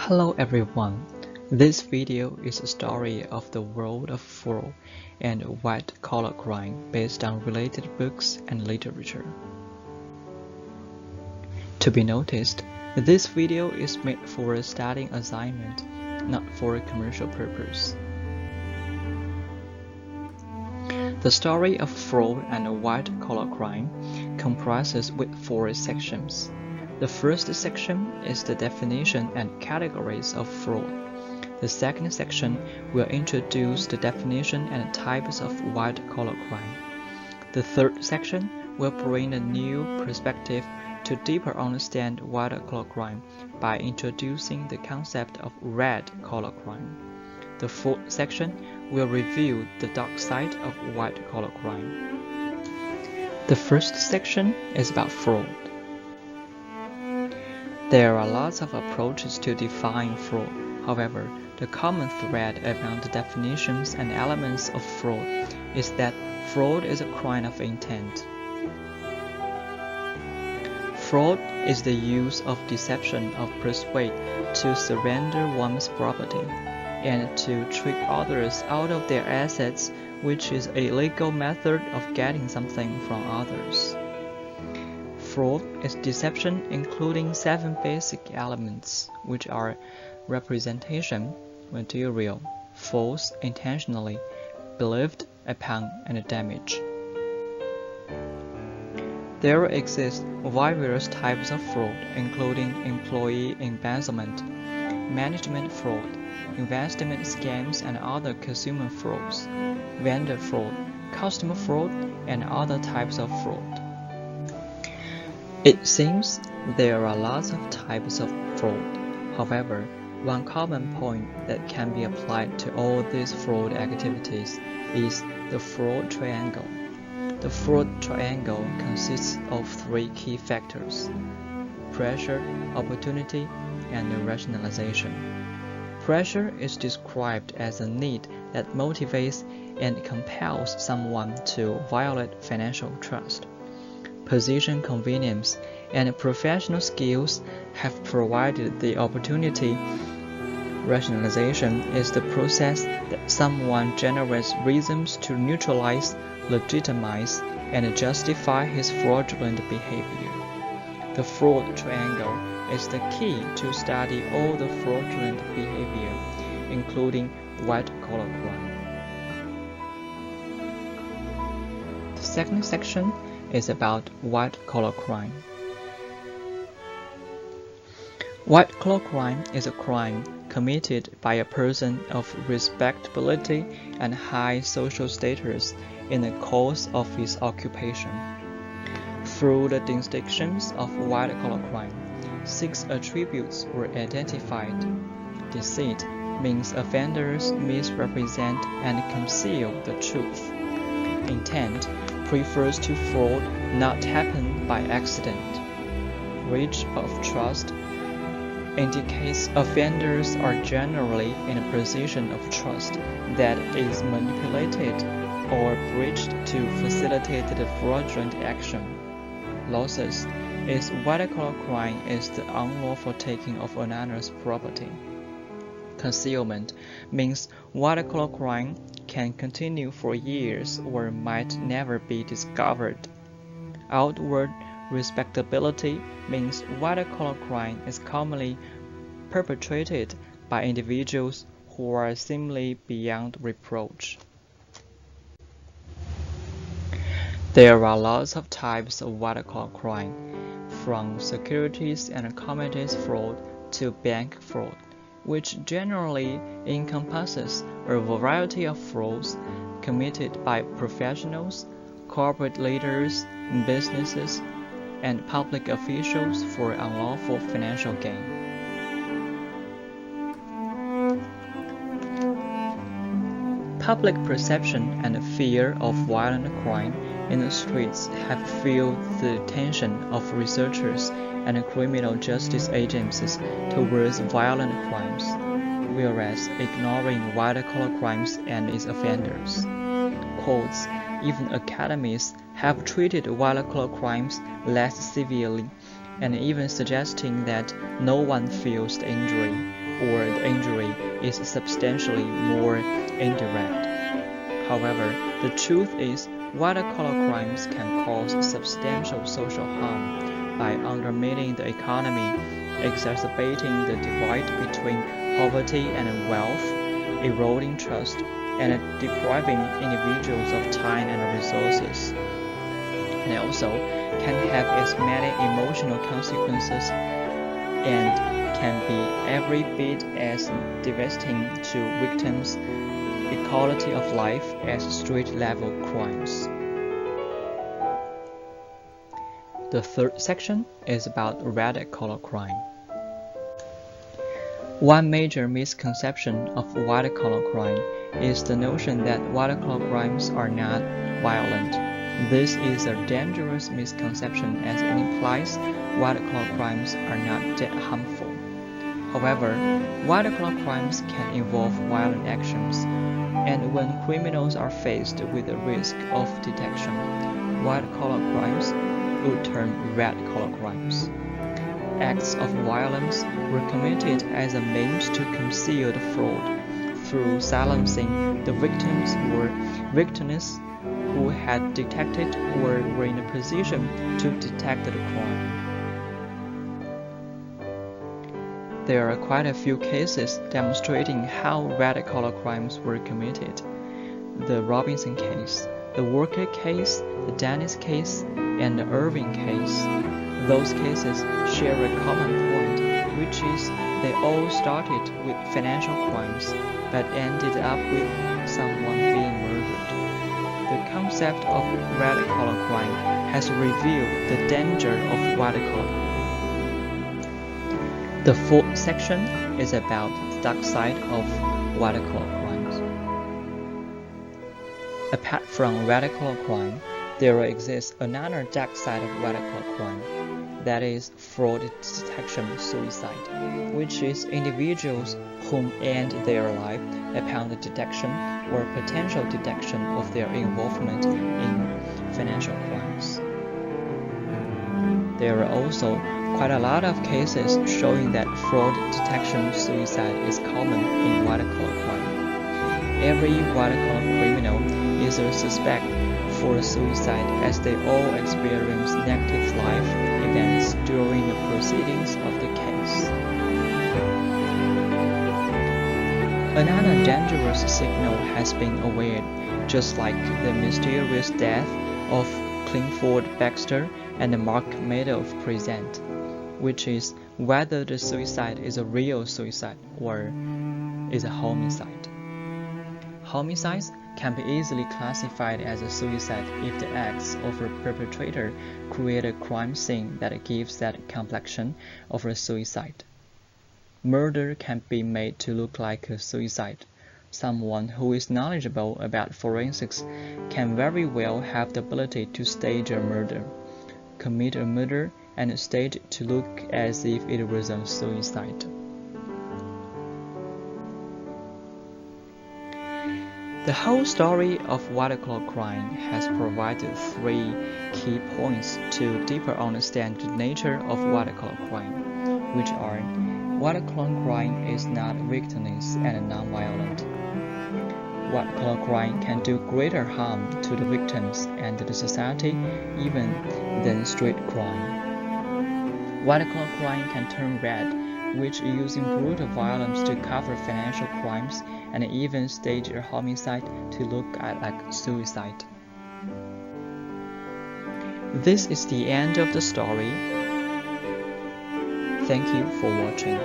Hello everyone, this video is a story of the world of fraud and white-collar crime based on related books and literature. To be noticed, this video is made for a studying assignment, not for a commercial purpose. The story of fraud and white-collar crime comprises with 4 sections. The first section is the definition and categories of fraud. The second section will introduce the definition and types of white-collar crime. The third section will bring a new perspective to deeper understand white-collar crime by introducing the concept of red-collar crime. The fourth section will review the dark side of white-collar crime. The first section is about fraud. There are lots of approaches to define fraud. However, the common thread among the definitions and elements of fraud is that fraud is a crime of intent. Fraud is the use of deception or persuade to surrender one's property and to trick others out of their assets, which is a legal method of getting something from others. Fraud is deception including 7 basic elements, which are representation, material, false, intentionally, believed upon, and damage. There exist various types of fraud, including employee embezzlement, management fraud, investment scams and other consumer frauds, vendor fraud, customer fraud, and other types of fraud. It seems there are lots of types of fraud. However, one common point that can be applied to all these fraud activities is the fraud triangle. The fraud triangle consists of 3 key factors: pressure, opportunity, and rationalization. Pressure is described as a need that motivates and compels someone to violate financial trust. Position convenience and professional skills have provided the opportunity. Rationalization is the process that someone generates reasons to neutralize, legitimize, and justify his fraudulent behavior. The fraud triangle is the key to study all the fraudulent behavior, including white-collar crime. The second section is about white-collar crime. White-collar crime is a crime committed by a person of respectability and high social status in the course of his occupation. Through the distinctions of white-collar crime, 6 attributes were identified. Deceit means offenders misrepresent and conceal the truth. Intent refers to fraud not happened by accident. Breach of trust indicates offenders are generally in a position of trust that is manipulated or breached to facilitate the fraudulent action. Losses is white-collar crime is the unlawful taking of another's property. Concealment means white-collar crime can continue for years or might never be discovered. Outward respectability means white-collar crime is commonly perpetrated by individuals who are seemingly beyond reproach. There are lots of types of white-collar crime, from securities and commodities fraud to bank fraud, which generally encompasses a variety of frauds committed by professionals, corporate leaders, businesses, and public officials for unlawful financial gain. Public perception and fear of violent crime in the streets have fueled the attention of researchers and criminal justice agencies towards violent crimes, whereas ignoring white-collar crimes and its offenders. Courts, even academies, have treated white-collar crimes less severely, and even suggesting that no one feels the injury, or the injury is substantially more indirect. However, the truth is, white-collar crimes can cause substantial social harm by undermining the economy, exacerbating the divide between poverty and wealth, eroding trust, and depriving individuals of time and resources. And also can have as many emotional consequences and can be every bit as devastating to victims' quality of life as street-level crimes. The third section is about red-collar crime. One major misconception of white-collar crime is the notion that white-collar crimes are not violent. This is a dangerous misconception as it implies white-collar crimes are not that harmful. However, white-collar crimes can involve violent actions, and when criminals are faced with the risk of detection, white-collar crimes would turn red-collar crimes. Acts of violence were committed as a means to conceal the fraud through silencing the victims or victims who had detected or were in a position to detect the crime. There are quite a few cases demonstrating how red-collar crimes were committed. The Robinson case, the Walker case, the Dennis case, and the Irving case. Those cases share a common point, which is they all started with financial crimes, but ended up with someone being murdered. The concept of red-collar crime has revealed the danger of white-collar crime. The fourth section is about the dark side of white-collar crimes. Apart from red-collar crime, there exists another dark side of white-collar crime, that is fraud detection suicide, which is individuals whom end their life upon the detection or potential detection of their involvement in financial crimes. There are also quite a lot of cases showing that fraud detection suicide is common in white-collar crime. Every white-collar criminal is a suspect for suicide as they all experience negative life events during the proceedings of the case. Another dangerous signal has been aware, just like the mysterious death of Clifford Baxter and Mark Madoff present, which is whether the suicide is a real suicide or is a homicide. Homicides can be easily classified as a suicide if the acts of a perpetrator create a crime scene that gives that complexion of a suicide. Murder can be made to look like a suicide. Someone who is knowledgeable about forensics can very well have the ability to stage a murder, commit a murder, and stage it to look as if it was a suicide. The whole story of white-collar crime has provided 3 key points to deeper understand the nature of white-collar crime, which are: white-collar crime is not victimless and non-violent. White-collar crime can do greater harm to the victims and the society even than street crime. White-collar crime can turn red, which using brutal violence to cover financial crimes and even stage a homicide to look like suicide. This is the end of the story. Thank you for watching.